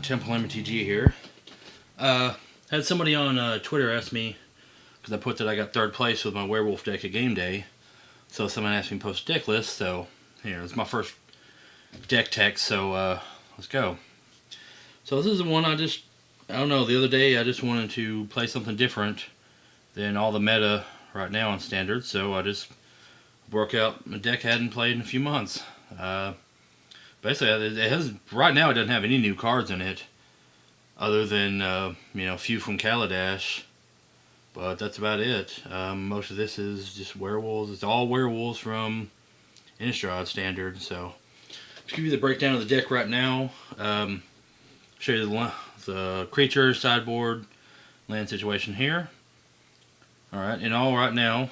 Temple MTG here. Had somebody on Twitter ask me, because I put that I got third place with my Werewolf deck at game day. So someone asked me to post a deck list, so here, it's my first deck text, so let's go. So this is the one I don't know, the other day I just wanted to play something different than all the meta right now on Standard, so I just broke out a deck I hadn't played in a few months. Basically, it has, right now it doesn't have any new cards in it, other than, a few from Kaladesh, but that's about it. Most of this is just Werewolves. It's all Werewolves from Innistrad Standard, so to give you the breakdown of the deck right now, show you the creature, sideboard, land situation here. Alright, in all right now,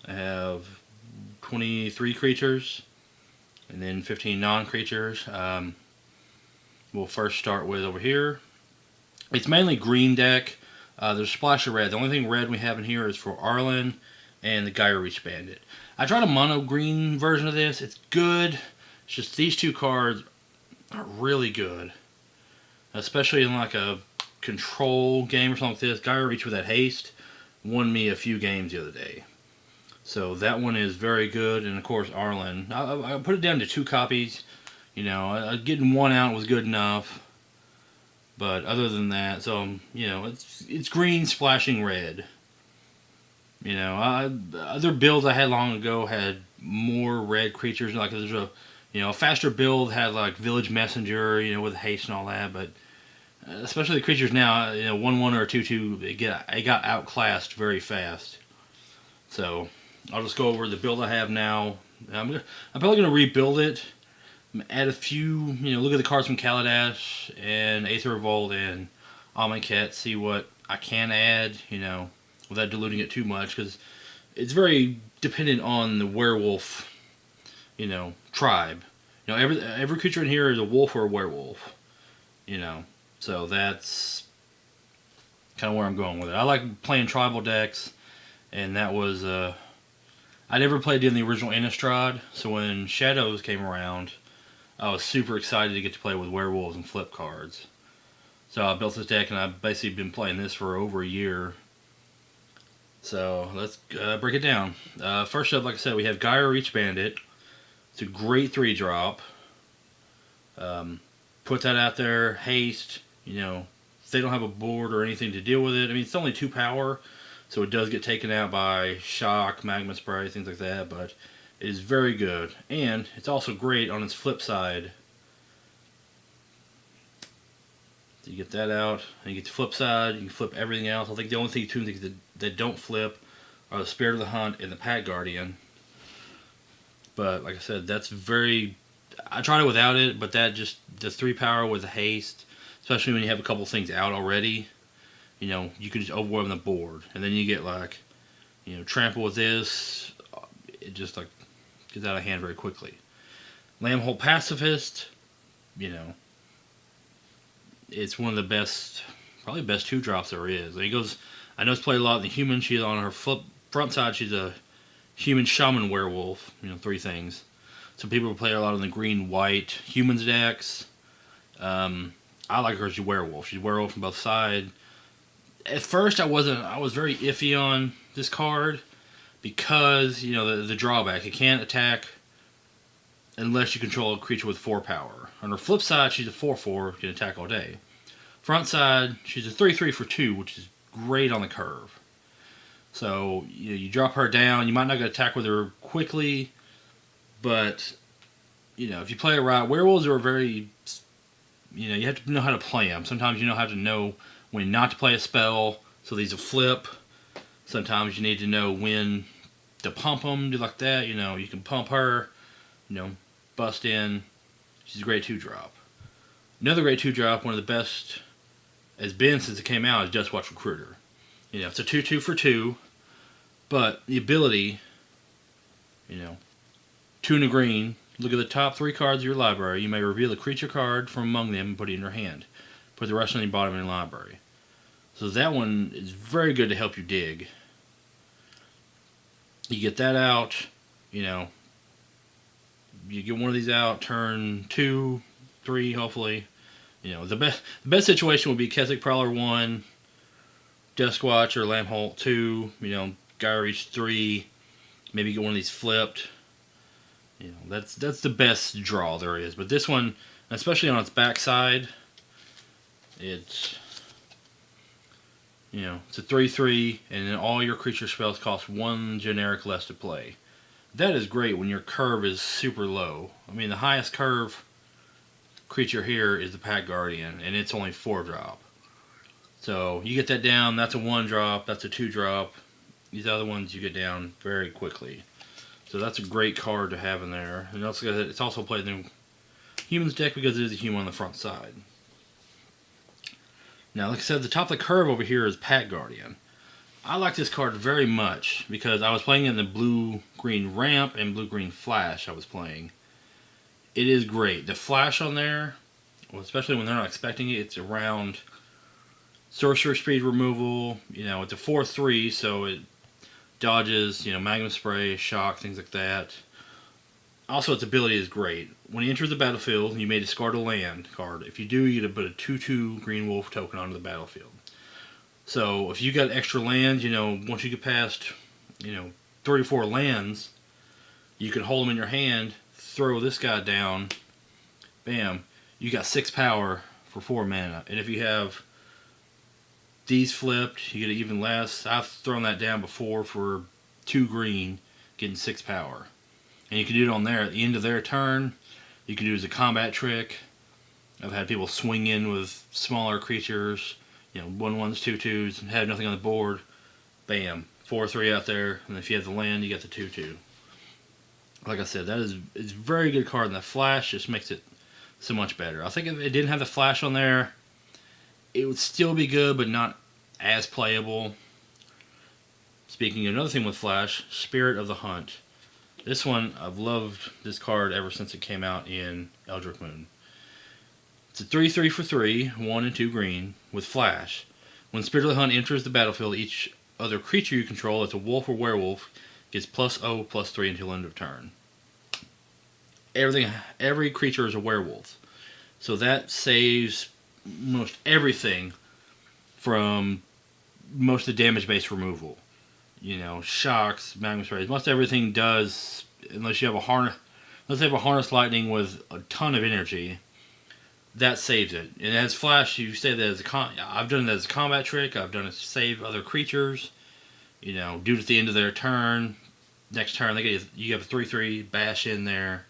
I have 23 creatures, and then 15 non-creatures. We'll first start with over here. It's mainly green deck. There's a splash of red. The only thing red we have in here is for Arlinn and the Geier Bandit. I tried a mono green version of this. It's good. It's just these two cards are really good, especially in like a control game or something like this. Geier with that haste won me a few games the other day. So that one is very good, and of course Arlinn. I put it down to 2 copies. Getting one out was good enough. But other than that, so it's green splashing red. Other builds I had long ago had more red creatures. Like there's a faster build had like Village Messenger, with haste and all that. But especially the creatures now, 1/1 or 2/2, it got outclassed very fast. So I'll just go over the build I have now. I'm probably gonna rebuild it. Add a few, look at the cards from Kaladesh and Aether Revolt and Amonkhet, see what I can add, without diluting it too much, because it's very dependent on the werewolf, tribe. Every creature in here is a wolf or a werewolf, so that's kind of where I'm going with it. I like playing tribal decks, and that was, I never played in the original Innistrad, so when Shadows came around, I was super excited to get to play with werewolves and flip cards. So I built this deck, and I've basically been playing this for over a year. So let's break it down. First up, like I said, we have Geier Bandit. It's a great 3-drop. Put that out there, haste. If they don't have a board or anything to deal with it. I mean, it's only 2 power, so it does get taken out by shock, magma spray, things like that, but it is very good, and it's also great on its flip side. So you get that out, and you get the flip side, you can flip everything else. I think the only two things that don't flip are the Spirit of the Hunt and the Pack Guardian. But like I said, that's very... I tried it without it, but that just, the 3 power with the haste, especially when you have a couple things out already, you can just overwhelm the board. And then you get like, trample with this, it just like gets out of hand very quickly. Lambholt Pacifist, it's one of the best, probably best 2-drops there is. I know it's played a lot in the human. She's on her front side, she's a human shaman werewolf, 3 things. Some people play a lot in the green-white humans decks. I like her as a werewolf. She's a werewolf from both sides. At first I was very iffy on this card, because, the drawback. It can't attack unless you control a creature with 4 power. On her flip side, she's a 4/4, can attack all day. Front side, she's a 3/3 for 2, which is great on the curve. So, you drop her down, you might not get attack with her quickly, but, if you play it right, werewolves are very, you have to know how to play them. Sometimes you have to know when not to play a spell, so these will flip. Sometimes you need to know when to pump them, do like that. You can pump her, bust in. She's a great 2-drop. Another great 2-drop, one of the best has been since it came out, is Duskwatch Recruiter. It's a 2/2 for 2, but the ability, 2 and a green. Look at the top 3 cards of your library. You may reveal a creature card from among them and put it in your hand. Put the rest on the bottom of your library. So that one is very good to help you dig. You get that out, you get one of these out, turn 2, 3, hopefully. You know, the best situation would be Kessig Prowler 1, Duskwatch or Lambholt 2, you know, Geier Reach 3, maybe get one of these flipped. You know, that's the best draw there is. But this one, especially on its backside, it's, you know, it's a 3/3, and then all your creature spells cost 1 generic less to play. That is great when your curve is super low. I mean, the highest curve creature here is the Pack Guardian, and it's only 4-drop. So you get that down, that's a 1-drop, that's a 2-drop. These other ones you get down very quickly. So that's a great card to have in there. And also, it's also played in the Humans deck because it is a human on the front side. Now, like I said, the top of the curve over here is Pack Guardian. I like this card very much because I was playing in the blue-green ramp and blue-green flash I was playing. It is great. The flash on there, well, especially when they're not expecting it, it's around sorcerer speed removal. You know, it's a 4/3, so it dodges, you know, Magnum Spray, Shock, things like that. Also, its ability is great. When you enter the battlefield, you may discard a land card. If you do, you get to put a 2/2 Green Wolf token onto the battlefield. So, if you got extra lands, you know, once you get past, you know, 3 or 4 lands, you can hold them in your hand, throw this guy down, bam, you got 6 power for 4 mana. And if you have these flipped, you get even less. I've thrown that down before for 2 green, getting 6 power. And you can do it on there at the end of their turn. You can do it as a combat trick. I've had people swing in with smaller creatures, you know, 1/1s, 2/2s, and have nothing on the board. Bam, 4/3 out there, and if you have the land, you get the 2/2. Like I said, it's a very good card, and the flash just makes it so much better. I think if it didn't have the flash on there, it would still be good, but not as playable. Speaking of another thing with flash, Spirit of the Hunt. This one, I've loved this card ever since it came out in Eldritch Moon. It's a 3/3 for 3, 1 and 2 green, with flash. When Spirit of the Hunt enters the battlefield, each other creature you control, as a wolf or werewolf, gets +0/+3 until end of turn. Every creature is a werewolf. So that saves most everything from most of the damage-based removal. You know, shocks, magma sprays, most everything does, unless you have a harness, unless they have a harness lightning with a ton of energy, that saves it. And as flash, you say that as I've done it as a combat trick, I've done it to save other creatures, you know, do it at the end of their turn. Next turn, you have a 3/3 bash in there.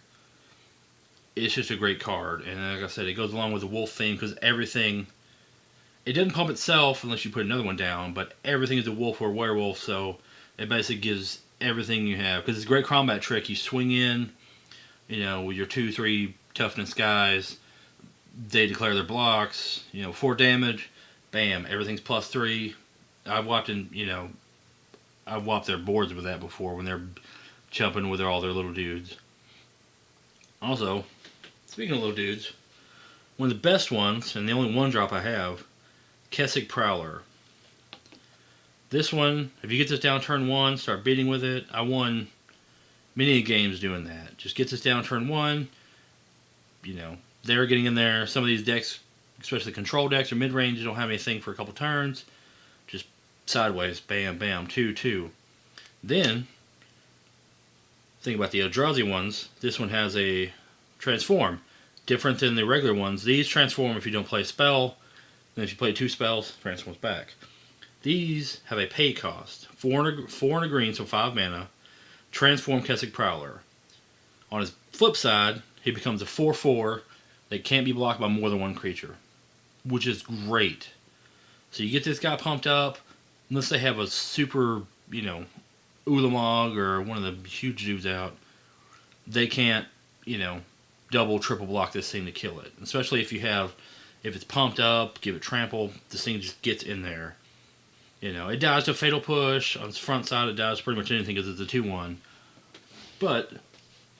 It's just a great card, and like I said, it goes along with the wolf theme because everything. It doesn't pump itself unless you put another one down, but everything is a wolf or werewolf, so it basically gives everything you have. Because it's a great combat trick. You swing in, you know, with your 2/3 toughness guys. They declare their blocks. You know, 4 damage. Bam, everything's +3. I've whopped their boards with that before when they're jumping with all their little dudes. Also, speaking of little dudes, one of the best ones, and the only 1-drop I have, Kessig Prowler. This one, if you get this down turn 1, start beating with it. I won many games doing that. Just get this down turn 1. You know, they're getting in there. Some of these decks, especially control decks or mid-range, don't have anything for a couple turns. Just sideways, bam, bam, 2/2. Then, think about the Eldrazi ones. This one has a transform. Different than the regular ones. These transform if you don't play a spell. Then if you play 2 spells, transforms back. These have a pay cost. 4 and a green, so 5 mana. Transform Kessig Prowler. On his flip side, he becomes a 4/4 that can't be blocked by more than 1 creature. Which is great. So you get this guy pumped up. Unless they have a super, you know, Ulamog or one of the huge dudes out. They can't, you know, double, triple block this thing to kill it. Especially if it's pumped up, give it trample, this thing just gets in there. You know, it dies to Fatal Push. On its front side, it dies to pretty much anything because it's a 2/1. But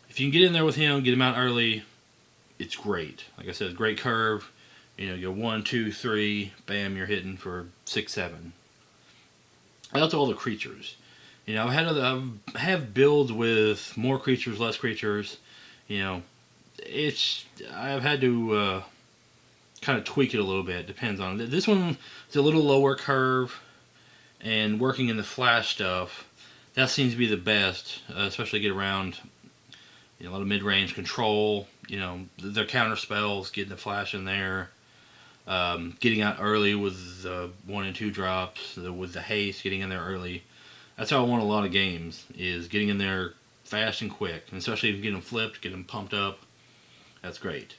if you can get in there with him, get him out early, it's great. Like I said, great curve. You know, you go 1, 2, 3, bam, you're hitting for 6, 7. That's all the creatures. You know, I have builds with more creatures, less creatures. You know, I've had to kind of tweak it a little bit. Depends on it. This one is a little lower curve, and working in the flash stuff, that seems to be the best, especially get around a lot of mid-range control. Their counter spells, getting the flash in there, getting out early with the 1 and 2 drops, with the haste, getting in there early. That's how I want a lot of games, is getting in there fast and quick, and especially if you get them flipped, get them pumped up. That's great.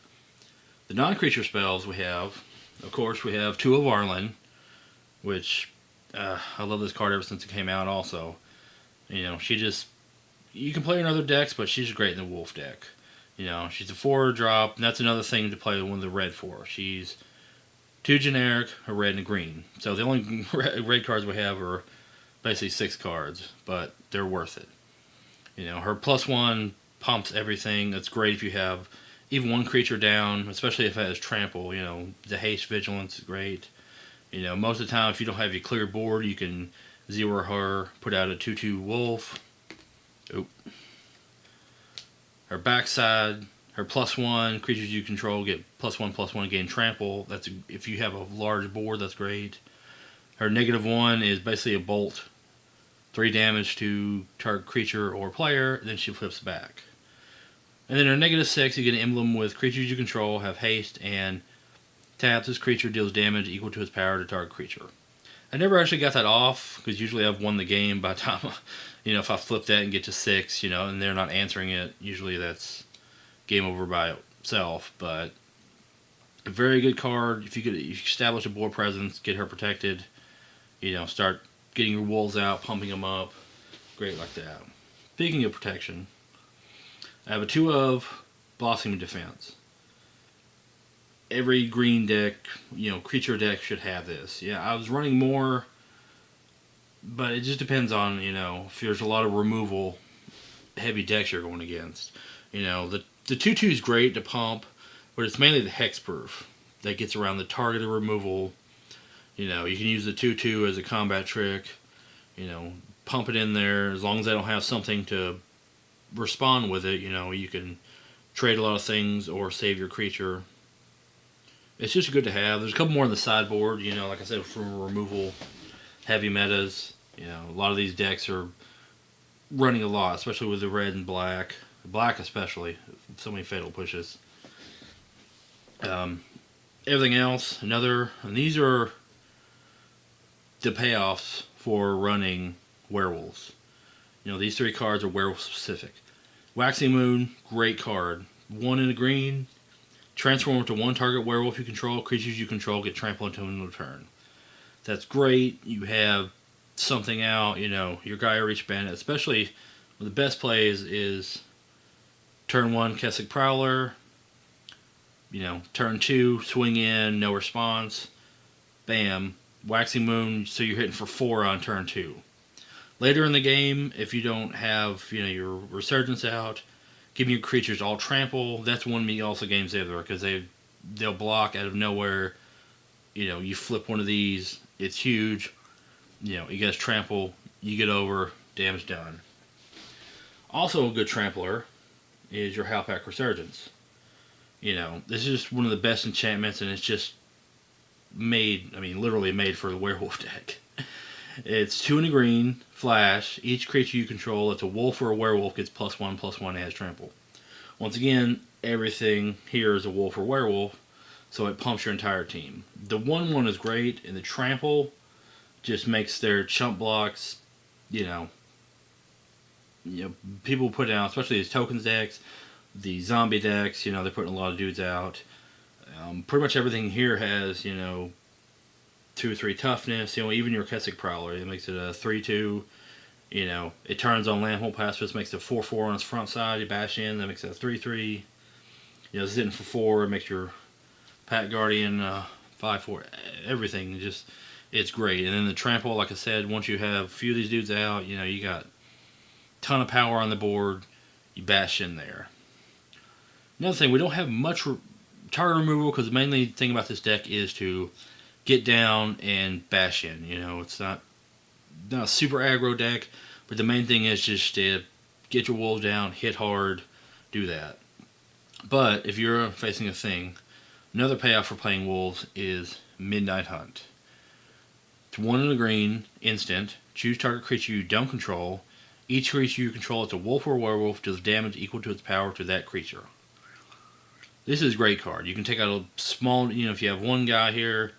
The non-creature spells we have, of course, we have 2 of Arlinn, which I love this card ever since it came out also. She just, you can play her in other decks, but she's great in the Wolf deck. She's a 4-drop, and that's another thing to play one of the red for. She's 2 generic, a red and a green. So the only red cards we have are basically 6 cards, but they're worth it. Her +1 pumps everything. That's great if you have even one creature down, especially if it has trample. The haste vigilance is great. Most of the time, if you don't have your clear board, you can 0 her, put out a 2/2 wolf. Oop. Her backside, her +1 creatures you control get +1/+1 gain trample. That's if you have a large board, that's great. Her -1 is basically a bolt, 3 damage to target creature or player. Then she flips back. And then her -6, you get an emblem with creatures you control have haste, and taps this creature deals damage equal to its power to target creature. I never actually got that off, because usually I've won the game by the time, if I flip that and get to 6, and they're not answering it, usually that's game over by itself. But a very good card. If you could establish a board presence, get her protected, start getting your wolves out, pumping them up, great like that. Speaking of protection, I have a 2 of Blossoming Defense. Every green deck, creature deck should have this. Yeah, I was running more, but it just depends on, if there's a lot of removal heavy decks you're going against. The 2/2 is great to pump, but it's mainly the hexproof that gets around the targeted removal. You can use the 2/2 as a combat trick. Pump it in there. As long as they don't have something to respond with it, you can trade a lot of things or save your creature. It's just good to have. There's a couple more in the sideboard, like I said, from removal heavy metas. A lot of these decks are running a lot, especially with the red and black. Black especially. So many fatal pushes. Everything else, and these are the payoffs for running werewolves. These 3 cards are werewolf specific. Waxing Moon, great card. 1 in a green. Transform into 1 target werewolf you control. Creatures you control get trampled until end of turn. That's great. You have something out, your Geier Reach Bandit. Especially, one of the best plays is turn 1, Kessig Prowler. Turn 2, swing in, no response. Bam. Waxing Moon, so you're hitting for 4 on turn 2. Later in the game, if you don't have, your Resurgence out, giving your creatures all trample, that's one of me also games there, because they'll block out of nowhere. You flip one of these, it's huge. You guys trample, you get over, damage done. Also a good trampler is your Howlpack Resurgence. This is just one of the best enchantments, and it's just literally made for the werewolf deck. It's 2 in a green, flash. Each creature you control that's a wolf or a werewolf gets +1/+1 and has trample. Once again, everything here is a wolf or werewolf, so it pumps your entire team. The 1/1 is great, and the trample just makes their chump blocks, people put out, especially these tokens decks, the zombie decks, they're putting a lot of dudes out. Pretty much everything here has, 2 or 3 toughness, even your Kessig Prowler, it makes it a 3/2. It turns on Lambholt Pacifist, makes it 4/4 on its front side, you bash in, that makes it a 3/3. It's hitting for 4, it makes your Pack Guardian 5/4, everything, it's great. And then the trample, like I said, once you have a few of these dudes out, you got a ton of power on the board, you bash in there. Another thing, we don't have much target removal, because the mainly thing about this deck is to get down and bash in. It's not a super aggro deck, but the main thing is just to get your wolves down, hit hard, do that. But if you're facing a thing Another payoff for playing wolves is Moonlight Hunt. It's 1 in a green, instant. Choose target creature you don't control. Each creature you control is a wolf or werewolf does damage equal to its power to that creature. This is a great card. You can take out a small, if you have one guy here,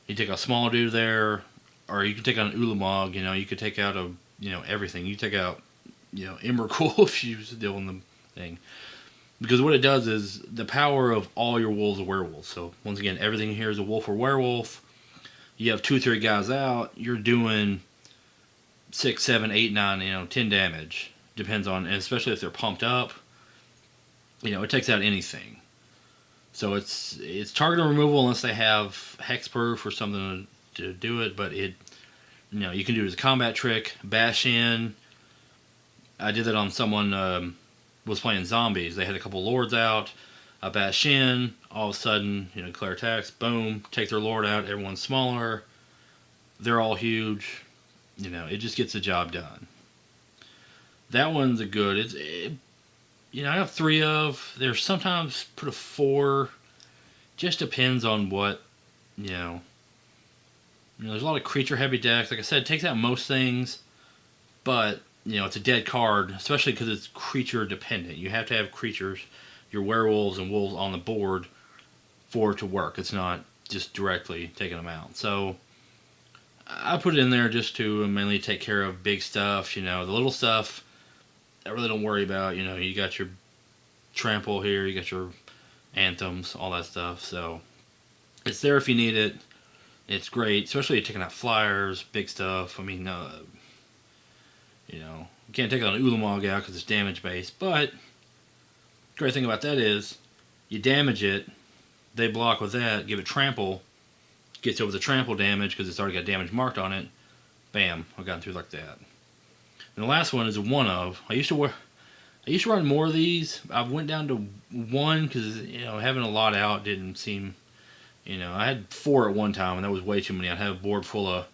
you take a small dude there, or you can take out an Ulamog, you could take out everything. You take out, Emrakul if you was doing the thing. Because what it does is the power of all your wolves are werewolves. So once again, everything here is a wolf or werewolf. You have 2 or 3 guys out, you're doing 6, 7, 8, 9, 10 damage. Depends on, and especially if they're pumped up, it takes out anything. So it's target removal unless they have hexproof or something to do it, but you can do it as a combat trick, bash in. I did that on someone was playing zombies. They had a couple lords out. I bash in, all of a sudden, declare attacks, boom, take their lord out, everyone's smaller. They're all huge. It just gets the job done. That one's a good. I have 3 of. There's sometimes put a 4. Just depends on what, there's a lot of creature heavy decks. Like I said, it takes out most things, but it's a dead card, especially because it's creature dependent. You have to have creatures, your werewolves and wolves on the board for it to work. It's not just directly taking them out. So I put it in there just to mainly take care of big stuff. The little stuff I really don't worry about. You got your trample here, you got your anthems, all that stuff. So it's there if you need it. It's great, especially if you're taking out flyers, big stuff. I mean, you can't take out an Ulamog out because it's damage based. But the great thing about that is you damage it, they block with that, give it trample, gets over the trample damage because it's already got damage marked on it. Bam, I've gotten through like that. And the last one is a 1 of. I used to run more of these. I went down to 1 because having a lot out didn't seem. I had 4 at one time and that was way too many. I'd have a board full of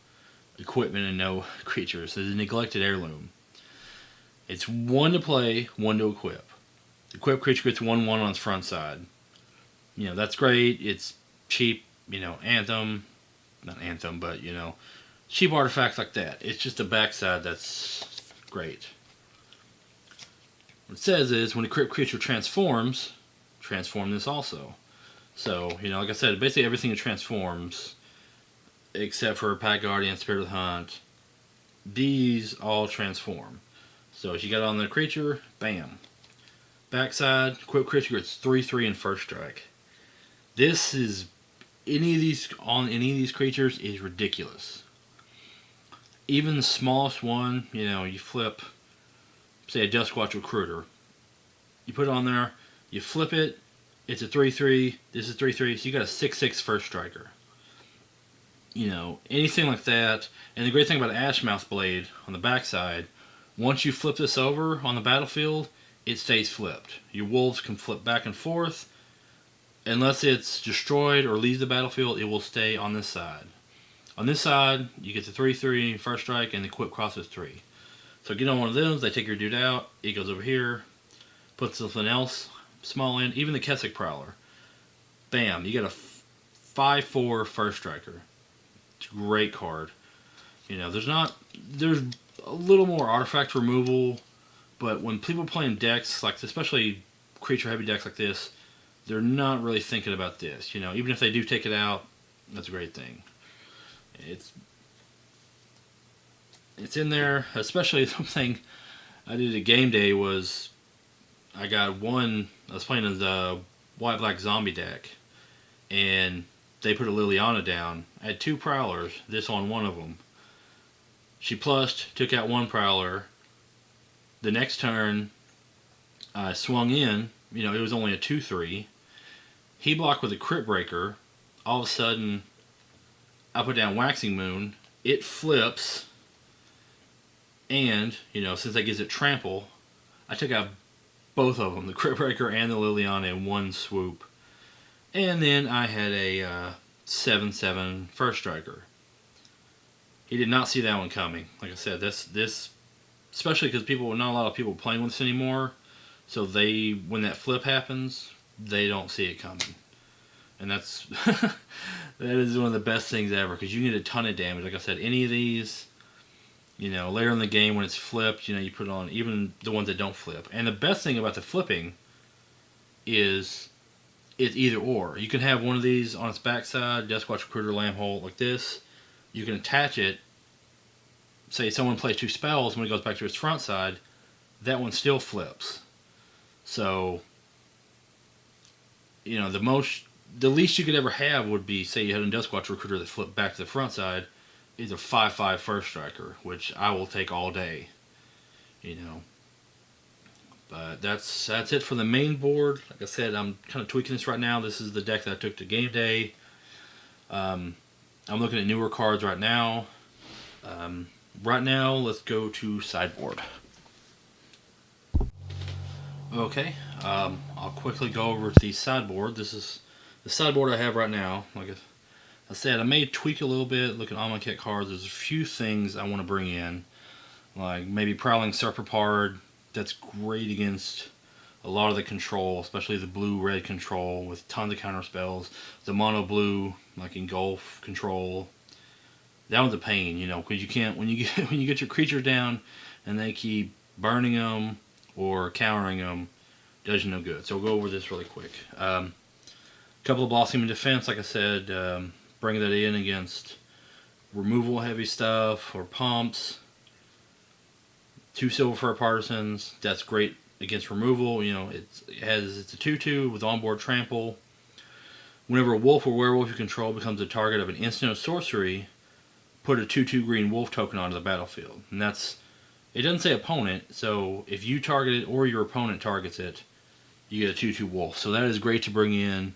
equipment and no creatures. So the Neglected Heirloom. It's 1 to play, 1 to equip. Equip creature gets 1/1 on its front side. That's great. It's cheap. Anthem, not Anthem, but cheap artifacts like that. It's just the backside that's great. What it says is when a creature transforms, transform this also. So, like I said, basically everything that transforms, except for Pack Guardian, Spirit of the Hunt, these all transform. So if you got it on the creature, bam. Backside, equipped creature gets 3/3 and first strike. This is any of these creatures is ridiculous. Even the smallest one, you flip, say a Duskwatch Recruiter. You put it on there, you flip it, it's a 3/3, this is 3/3, so you got a 6/6 first striker. Anything like that. And the great thing about Ashmouth Blade on the backside, once you flip this over on the battlefield, it stays flipped. Your wolves can flip back and forth. Unless it's destroyed or leaves the battlefield, it will stay on this side. On this side, you get the 3/3 first strike and the equip crosses 3. So get on one of those, they take your dude out, it goes over here, puts something else small in, even the Kessig Prowler. Bam, you get a 5/4 first striker. It's a great card. There's a little more artifact removal, but when people play in decks, like especially creature heavy decks like this, they're not really thinking about this. Even if they do take it out, that's a great thing. It's in there, especially something I did at game day was I was playing as a white-black zombie deck, and they put a Liliana down. I had 2 Prowlers, this on one of them. She plussed, took out 1 Prowler. The next turn, I swung in, it was only a 2/3. He blocked with a Crypt Breaker. All of a sudden, I put down Waxing Moon. It flips. And, since that gives it trample, I took out both of them, the Crypt Breaker and the Liliana, in one swoop. And then I had a 7/7 first striker. He did not see that one coming. Like I said, this especially because not a lot of people are playing with this anymore. So when that flip happens, they don't see it coming. And that's that is one of the best things ever, because you get a ton of damage. Like I said, any of these, later in the game when it's flipped, you put it on, even the ones that don't flip. And the best thing about the flipping is it's either or. You can have one of these on its backside, Duskwatch Recruiter, Lambholt, like this. You can attach it. Say someone plays 2 spells, when it goes back to its front side, that one still flips. So, the least you could ever have would be, say you had a Duskwatch Recruiter that flipped back to the front side, is a 5/5 first striker, which I will take all day. But that's it for the main board. Like I said, I'm kind of tweaking this right now. This is the deck that I took to game day. I'm looking at newer cards right now. Right now, let's go to sideboard. Okay, I'll quickly go over the sideboard. This is the sideboard I have right now. Like I said, I may tweak a little bit, look at Amonkhet cards. There's a few things I want to bring in, like maybe Prowling Serpapard. That's great against a lot of the control, especially the blue-red control with tons of counter spells. The mono-blue, like Engulf control. That one's a pain, because you can't, when you get your creatures down and they keep burning them or countering them, does you no good. So we'll go over this really quick. Couple of Blossoming Defense, like I said, bring that in against removal heavy stuff or pumps. 2 Silver Fur Partisans, that's great against removal. It's a 2/2 with onboard trample. Whenever a wolf or werewolf you control becomes the target of an instant or sorcery, put a 2/2 green wolf token onto the battlefield. And it doesn't say opponent, so if you target it or your opponent targets it, you get a 2/2 wolf. So that is great to bring in.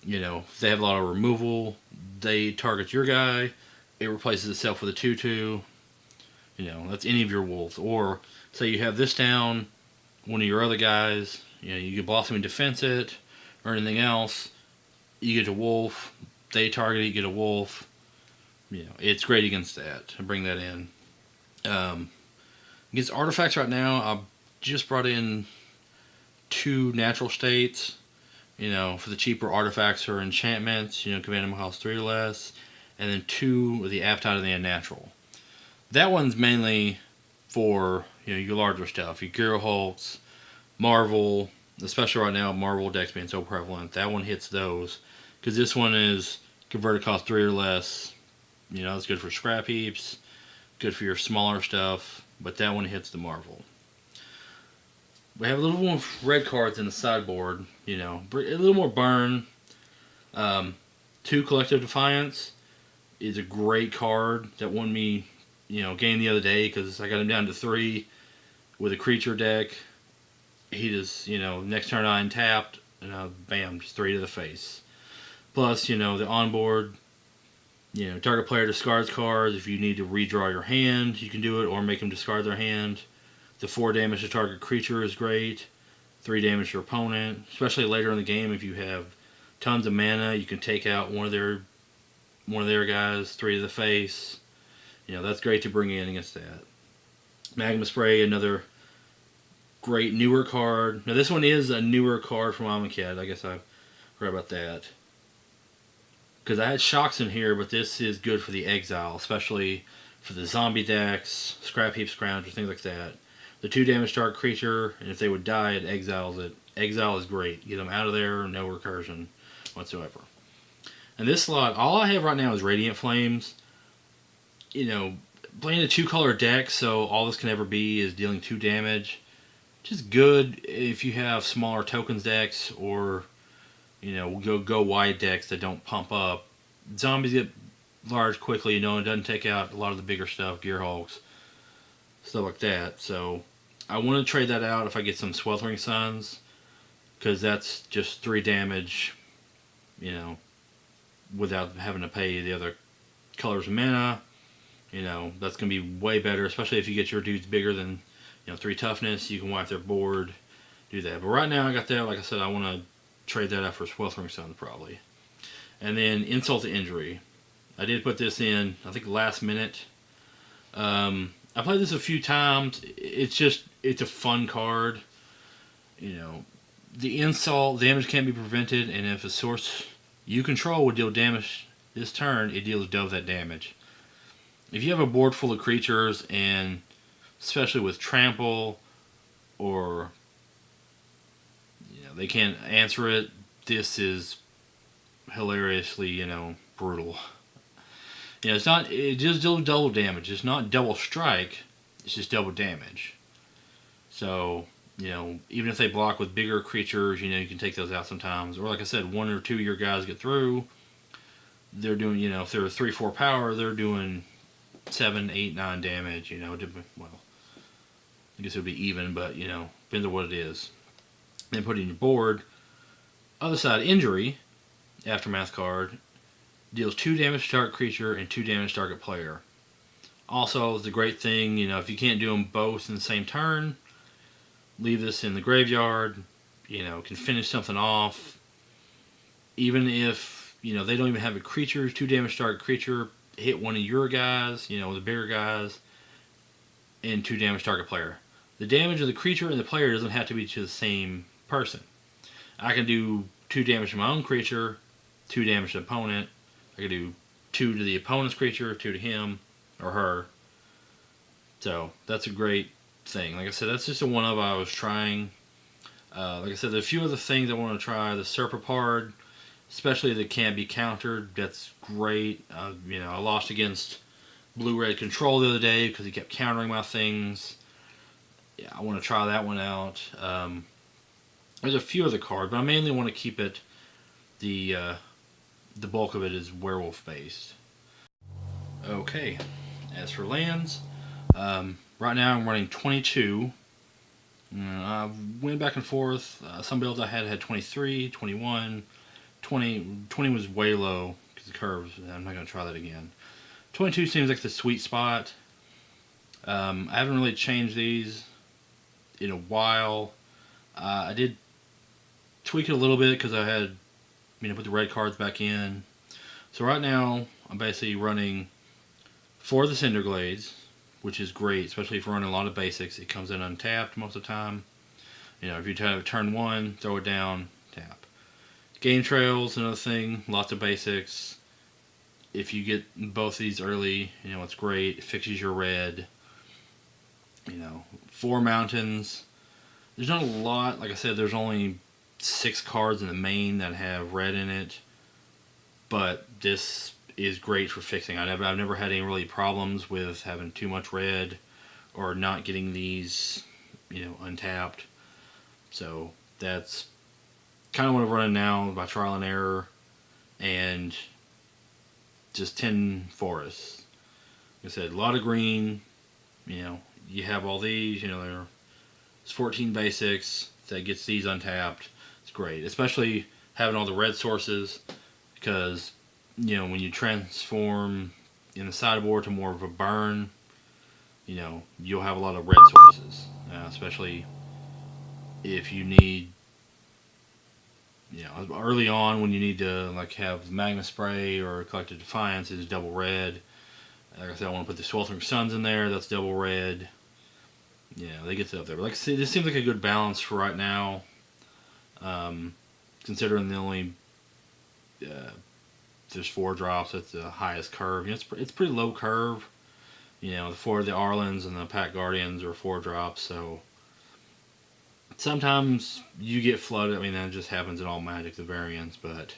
If they have a lot of removal, they target your guy, it replaces itself with a 2/2. That's any of your wolves. Or say you have this down, one of your other guys, you can Blossoming Defense it or anything else, you get a wolf, they target it, you get a wolf. It's great against that. I bring that in. Against artifacts right now, I've just brought in 2 natural states. For the cheaper artifacts or enchantments, command them cost 3 or less, and then 2 with the Appetite of the Unnatural. That one's mainly for your larger stuff, your Geier Hulks, Marvel, especially right now, Marvel decks being so prevalent. That one hits those, because this one is converted cost 3 or less. It's good for scrap heaps, good for your smaller stuff, but that one hits the Marvel. We have a little more red cards in the sideboard, a little more burn. 2 Collective Defiance is a great card that won me, game the other day, because I got him down to 3 with a creature deck. He just, next turn I untapped, and bam, just 3 to the face. Plus, the onboard, target player discards cards. If you need to redraw your hand, you can do it, or make them discard their hand. The 4 damage to target creature is great. 3 damage to your opponent. Especially later in the game, if you have tons of mana, you can take out one of their guys, 3 to the face. That's great to bring in against that. Magma Spray, another great newer card. Now this one is a newer card from Amonkhet. I guess I forgot about that. Because I had Shocks in here, but this is good for the exile, especially for the zombie decks, Scrap Heap Scrounger, things like that. The 2 damage target creature, and if they would die, it exiles it. Exile is great. Get them out of there, no recursion whatsoever. And this slot, all I have right now is Radiant Flames. Playing a 2-color deck, so all this can ever be is dealing 2 damage. Just good if you have smaller tokens decks, or go wide decks that don't pump up. Zombies get large quickly, it doesn't take out a lot of the bigger stuff, Geier Hulks, stuff like that. So I want to trade that out if I get some Sweltering Suns, because that's just 3 damage, without having to pay the other colors of mana. That's going to be way better, especially if you get your dudes bigger than 3 toughness. You can wipe their board, do that. But right now I got that. Like I said, I want to trade that out for Sweltering Suns probably. And then Insult to Injury. I did put this in, I think, last minute. I played this a few times. It's a fun card. The insult damage can't be prevented, and if a source you control would deal damage this turn, it deals double that damage. If you have a board full of creatures, and especially with trample, or they can't answer it, this is hilariously, brutal. It's not, it just deals double damage. It's not double strike, it's just double damage. So, even if they block with bigger creatures, you can take those out sometimes. Or like I said, 1 or 2 of your guys get through, they're doing, if they're 3-4 power, they're doing 7, 8, 9 damage, well, I guess it would be even, but, depends on what it is. Then put in your board. Other side, injury, Aftermath card, deals 2 damage to target creature and 2 damage to target player. Also, the great thing, if you can't do them both in the same turn, leave this in the graveyard, can finish something off. Even if, they don't even have a creature, 2 damage to target creature, hit one of your guys, the bigger guys, and 2 damage to target player. The damage of the creature and the player doesn't have to be to the same person. I can do 2 damage to my own creature, 2 damage to the opponent. I can do 2 to the opponent's creature, 2 to him or her. So that's a great thing. Like I said, that's just a one-of I was trying. Like I said, there's a few other things I want to try. The Serpapard, especially that can't be countered. That's great. I lost against Blue-Red Control the other day because he kept countering my things. Yeah, I want to try that one out. There's a few other cards, but I mainly want to keep it. The bulk of it is Werewolf based. Okay, as for lands, right now I'm running 22. I went back and forth. Some builds I had 23, 21, 20 was way low because the curves. I'm not going to try that again. 22 seems like the sweet spot. I haven't really changed these in a while. I did tweak it a little bit because I had, put the red cards back in. So right now I'm basically running 4 of the Cinder Glades, which is great, especially if you're running a lot of basics. It comes in untapped most of the time. If you turn 1, throw it down, tap. Game Trail's another thing, lots of basics. If you get both of these early, it's great. It fixes your red. 4 mountains. There's not a lot. Like I said, there's only 6 cards in the main that have red in it. But this is great for fixing. I've never had any really problems with having too much red or not getting these, untapped. So that's kind of what I'm running now by trial and error, and just 10 forests. Like I said, a lot of green. You have all these. There's 14 basics that gets these untapped. It's great, especially having all the red sources, because when you transform in the sideboard to more of a burn, you'll have a lot of red sources, especially if you need, early on when you need to have Magma Spray or Collected Defiance is double red. Like I said, I want to put the Sweltering Suns in there. That's double red. They get up there. But like I said, this seems like a good balance for right now, considering the only there's 4 drops at the highest curve. It's pretty low curve. The 4 of the Arlins and the Pack Guardians are 4 drops, so sometimes you get flooded. That just happens in all Magic, the variants, but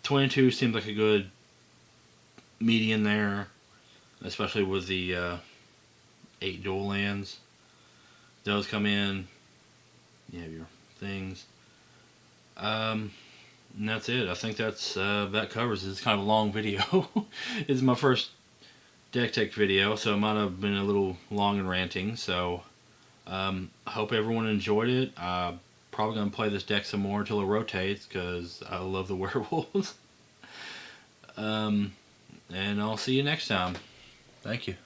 22 seems like a good median there, especially with the 8 dual lands. Those come in. You have your things. And that's it. I think that covers it. It's kind of a long video. It's my first deck tech video, so it might have been a little long and ranting. So I hope everyone enjoyed it. I'm probably going to play this deck some more until it rotates, because I love the Werewolves. And I'll see you next time. Thank you.